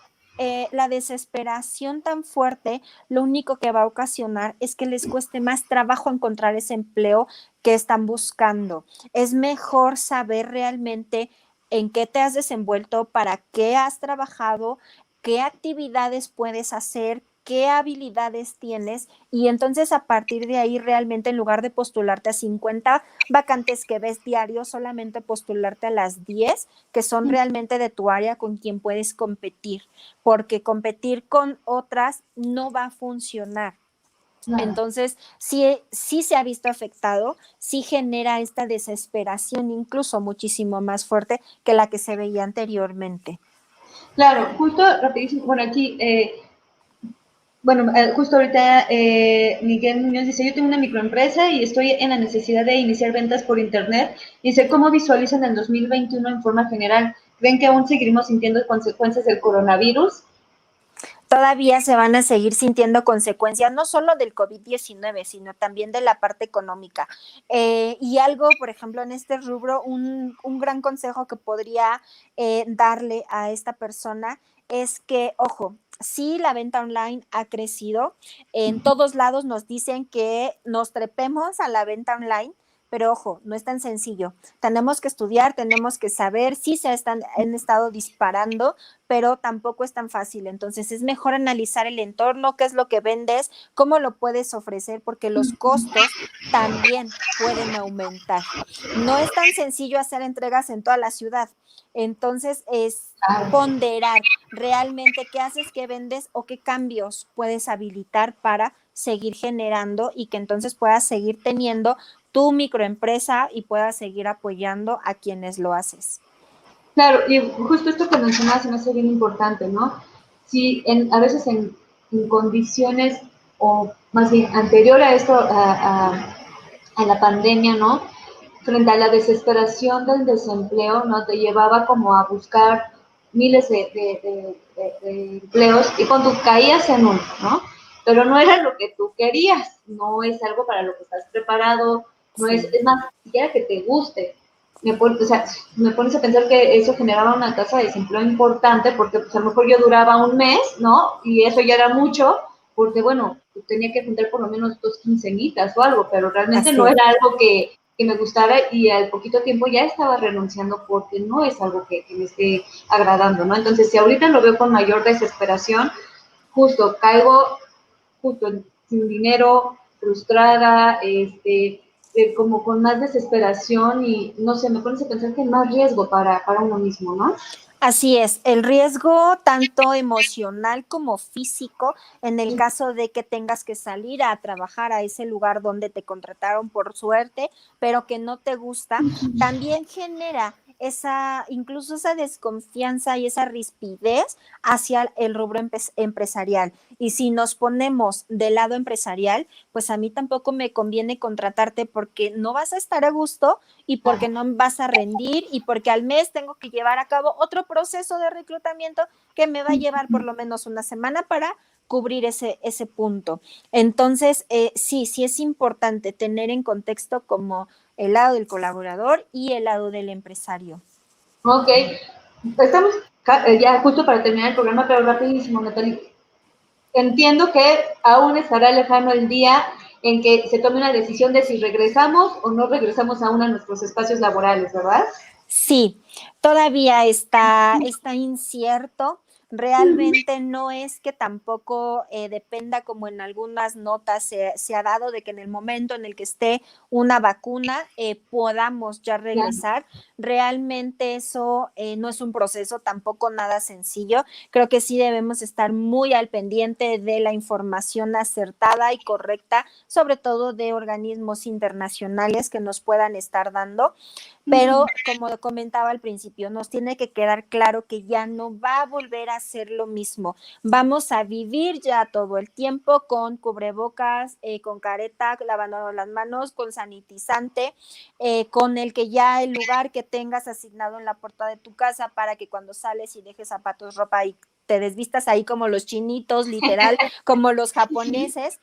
la desesperación tan fuerte lo único que va a ocasionar es que les cueste más trabajo encontrar ese empleo que están buscando. Es mejor saber realmente en qué te has desenvuelto, para qué has trabajado, qué actividades puedes hacer, qué habilidades tienes y entonces a partir de ahí realmente en lugar de postularte a 50 vacantes que ves diario, solamente postularte a las 10 que son realmente de tu área con quien puedes competir, porque competir con otras no va a funcionar. Entonces, sí se ha visto afectado, sí genera esta desesperación incluso muchísimo más fuerte que la que se veía anteriormente. Claro, justo rapidísimo, bueno, aquí, justo ahorita Miguel Muñoz dice, yo tengo una microempresa y estoy en la necesidad de iniciar ventas por internet. Dice, ¿cómo visualizan el 2021 en forma general? ¿Creen que aún seguiremos sintiendo consecuencias del coronavirus? Todavía se van a seguir sintiendo consecuencias, no solo del COVID-19, sino también de la parte económica. Y algo, por ejemplo, en este rubro, un gran consejo que podría darle a esta persona es que, ojo, sí, la venta online ha crecido. En todos lados nos dicen que nos trepemos a la venta online, pero ojo, no es tan sencillo. Tenemos que estudiar, tenemos que saber, sí han estado disparando, pero tampoco es tan fácil. Entonces es mejor analizar el entorno, qué es lo que vendes, cómo lo puedes ofrecer, porque los costos también pueden aumentar. No es tan sencillo hacer entregas en toda la ciudad. Entonces es ponderar realmente qué haces, qué vendes o qué cambios puedes habilitar para seguir generando y que entonces puedas seguir teniendo tu microempresa y puedas seguir apoyando a quienes lo haces. Claro, y justo esto que mencionabas se me hace bien importante, ¿no? Sí, a veces en condiciones, o más bien anterior a esto, a la pandemia, ¿no? Frente a la desesperación del desempleo, ¿no? Te llevaba como a buscar miles de empleos y cuando caías en uno, ¿no? Pero no era lo que tú querías, no es algo para lo que estás preparado, no es, Sí. es más, ni siquiera que te guste. O sea, me pones a pensar que eso generaba una tasa de desempleo importante porque pues, a lo mejor yo duraba un mes, ¿no? Y eso ya era mucho, porque bueno, tenía que juntar por lo menos 2 quincenitas o algo, pero realmente Así no es. era algo que me gustara y al poquito tiempo ya estaba renunciando porque no es algo que me esté agradando, ¿no? Entonces, si ahorita lo veo con mayor desesperación, justo caigo justo sin dinero, frustrada, como con más desesperación y no sé, me pones a pensar que hay más riesgo para uno mismo, ¿no? Así es, el riesgo tanto emocional como físico, en el caso de que tengas que salir a trabajar a ese lugar donde te contrataron por suerte, pero que no te gusta, también genera incluso esa desconfianza y esa rispidez hacia el rubro empresarial. Y si nos ponemos del lado empresarial, pues a mí tampoco me conviene contratarte porque no vas a estar a gusto y porque no vas a rendir y porque al mes tengo que llevar a cabo otro proceso de reclutamiento que me va a llevar por lo menos una semana para cubrir ese punto. Entonces, sí es importante tener en contexto como el lado del colaborador y el lado del empresario. Ok, estamos ya justo para terminar el programa, pero rapidísimo, Natalie. Entiendo que aún estará lejano el día en que se tome una decisión de si regresamos o no regresamos aún a nuestros espacios laborales, ¿verdad? Sí, todavía está incierto. Realmente no es que tampoco dependa como en algunas notas se ha dado de que en el momento en el que esté una vacuna podamos ya regresar. Realmente eso no es un proceso tampoco nada sencillo. Creo que sí debemos estar muy al pendiente de la información acertada y correcta, sobre todo de organismos internacionales que nos puedan estar dando. Pero como comentaba al principio, nos tiene que quedar claro que ya no va a volver a ser lo mismo. Vamos a vivir ya todo el tiempo con cubrebocas, con careta, lavando las manos, con sanitizante, con el que ya el lugar que tengas asignado en la puerta de tu casa para que cuando sales y dejes zapatos, ropa y te desvistas ahí como los chinitos, literal, como los japoneses.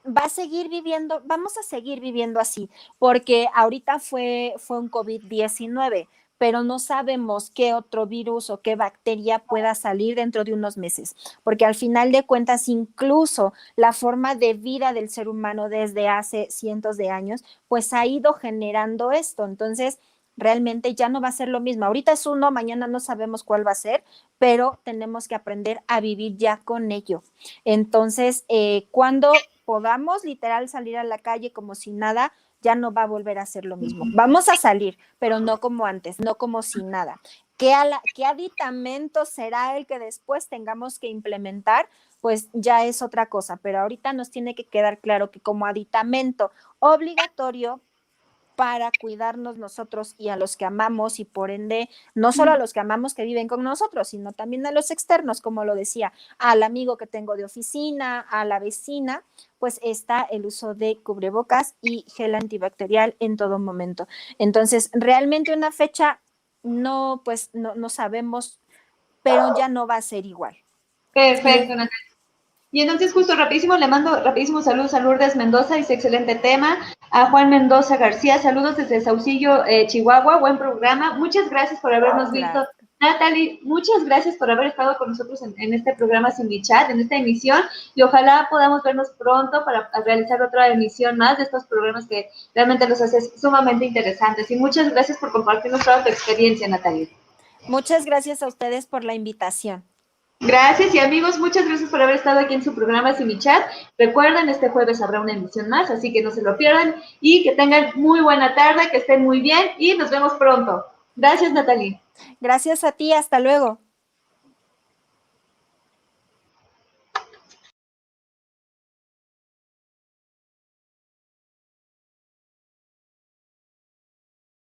Vamos a seguir viviendo así, porque ahorita fue un COVID-19, pero no sabemos qué otro virus o qué bacteria pueda salir dentro de unos meses, porque al final de cuentas, incluso la forma de vida del ser humano desde hace cientos de años, pues ha ido generando esto. Entonces, realmente ya no va a ser lo mismo. Ahorita es uno, mañana no sabemos cuál va a ser, pero tenemos que aprender a vivir ya con ello. Entonces, cuando podamos literal salir a la calle como si nada, ya no va a volver a ser lo mismo. Vamos a salir, pero no como antes, no como si nada. ¿Qué aditamento será el que después tengamos que implementar? Pues ya es otra cosa, pero ahorita nos tiene que quedar claro que como aditamento obligatorio para cuidarnos nosotros y a los que amamos y por ende, no solo a los que amamos que viven con nosotros, sino también a los externos, como lo decía, al amigo que tengo de oficina, a la vecina, pues está el uso de cubrebocas y gel antibacterial en todo momento. Entonces, realmente una fecha pues no sabemos, pero ya no va a ser igual. Perfecto, Y Natalia. Y entonces justo rapidísimo le mando rapidísimo saludos a Lourdes Mendoza, dice excelente tema, a Juan Mendoza García, saludos desde Saucillo, Chihuahua, buen programa, muchas gracias por habernos visto. gracias. Natalie, muchas gracias por haber estado con nosotros en este programa Sin Mi Chat, en esta emisión, y ojalá podamos vernos pronto para realizar otra emisión más de estos programas que realmente los hace sumamente interesantes. Y muchas gracias por compartirnos toda tu experiencia, Natalie. Muchas gracias a ustedes por la invitación. Gracias y amigos, muchas gracias por haber estado aquí en su programa Sin Mi Chat. Recuerden, este jueves habrá una emisión más, así que no se lo pierdan y que tengan muy buena tarde, que estén muy bien y nos vemos pronto. Gracias, Natalie. Gracias a ti, hasta luego.